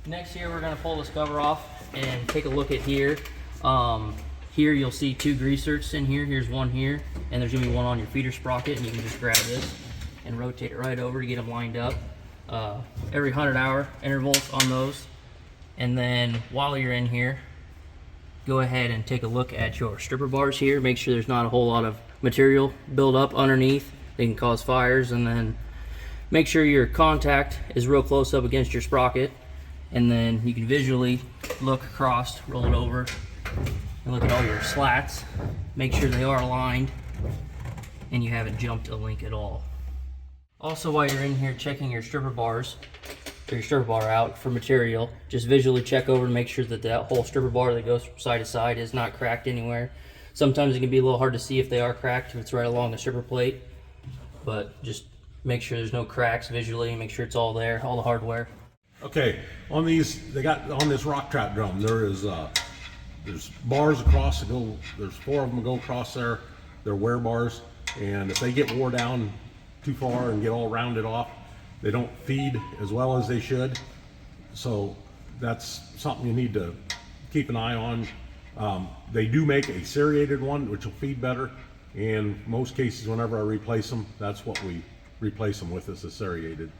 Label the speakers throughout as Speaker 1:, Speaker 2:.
Speaker 1: Next here, we're gonna pull this cover off and take a look at here. Here you'll see two grease zerks in here. Here's one here, and there's gonna be one on your feeder sprocket, and you can just grab this and rotate it right over to get them lined up. Every 100-hour intervals on those. And then while you're in here, go ahead and take a look at your stripper bars here. Make sure there's not a whole lot of material build up underneath. They can cause fires. And then make sure your contact is real close up against your sprocket. And then you can visually look across, roll it over, and look at all your slats. Make sure they are aligned and you haven't jumped a link at all. Also, while you're in here checking your stripper bars, or your stripper bar out for material, just visually check over to make sure that that whole stripper bar that goes from side to side is not cracked anywhere. Sometimes it can be a little hard to see if they are cracked, if it's right along the stripper plate, but just make sure there's no cracks visually, make sure it's all there, all the hardware.
Speaker 2: Okay, on these, they got on this rock trap drum, there's bars across to go, there's 4 of them that go across there. They're wear bars, and if they get wore down too far and get all rounded off, they don't feed as well as they should. So that's something you need to keep an eye on. They do make a serrated one, which will feed better. And most cases, whenever I replace them, that's what we replace them with, is a serrated.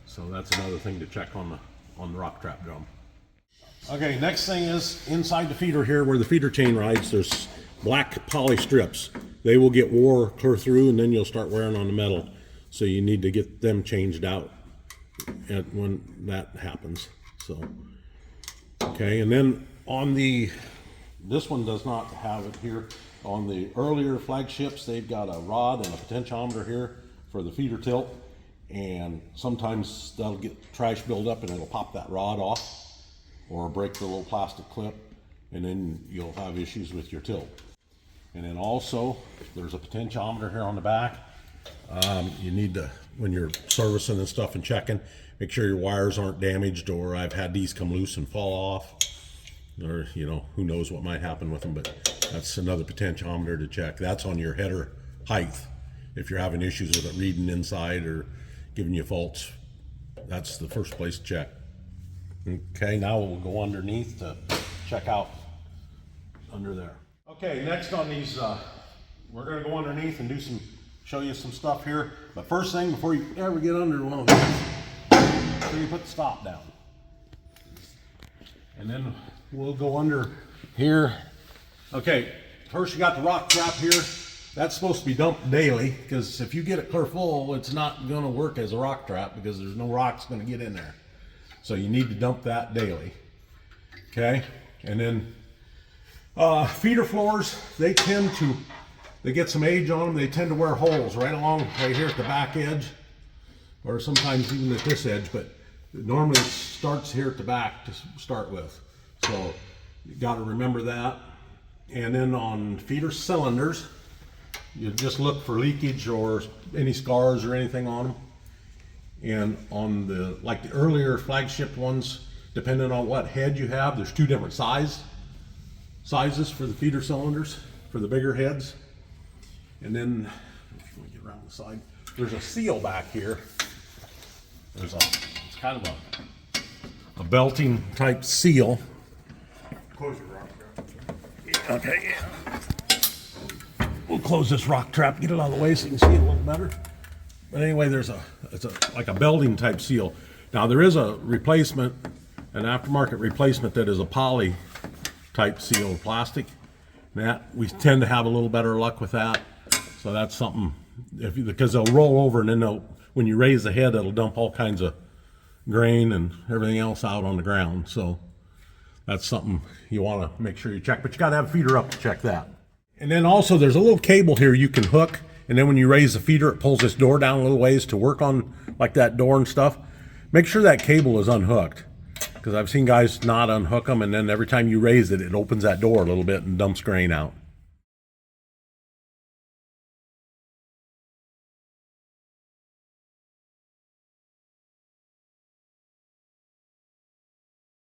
Speaker 2: So that's another thing to check on the rock trap drum. Okay, next thing is inside the feeder here where the feeder chain rides, there's black poly strips. They will get wore clear through, and then you'll start wearing on the metal. So you need to get them changed out when that happens. So, okay, and then on this one does not have it here. On the earlier flagships, they've got a rod and a potentiometer here for the feeder tilt. And sometimes that'll get trash build up and it'll pop that rod off or break the little plastic clip, and then you'll have issues with your tilt. And then also there's a potentiometer here on the back. You need to, when you're servicing and stuff and checking, make sure your wires aren't damaged, or I've had these come loose and fall off, or you know, who knows what might happen with them. But that's another potentiometer to check. That's on your header height. If you're having issues with it reading inside or giving you faults, that's the first place to check. Okay, now we'll go underneath to check out under there. Okay, next on these, we're gonna go underneath and show you some stuff here. But first thing, before you ever get under one of these, so you put the stop down. And then we'll go under here. Okay, first you got the rock trap here. That's supposed to be dumped daily, because if you get it clear full, it's not gonna work as a rock trap because there's no rocks gonna get in there. So you need to dump that daily. Okay, and then feeder floors, they get some age on them. They tend to wear holes right here at the back edge, or sometimes even at this edge, but normally it starts here at the back to start with. So you got to remember that. And then on feeder cylinders, you just look for leakage or any scars or anything on them. And on the earlier flagship ones, depending on what head you have, there's 2 different sizes for the feeder cylinders, for the bigger heads. And then, if you want to get around the side, there's a seal back here. It's kind of a belting type seal. Close your rock trap. Okay, yeah. We'll close this rock trap, get it out of the way so you can see it a little better. But anyway, it's like a belting type seal. Now there is a replacement, an aftermarket replacement that is a poly type seal of plastic. That we tend to have a little better luck with that. So that's something, because they'll roll over, and then when you raise the head, it'll dump all kinds of grain and everything else out on the ground. So that's something you want to make sure you check, but you got to have a feeder up to check that. And then also there's a little cable here you can hook, and then when you raise the feeder, it pulls this door down a little ways to work on like that door and stuff. Make sure that cable is unhooked, because I've seen guys not unhook them, and then every time you raise it, it opens that door a little bit and dumps grain out.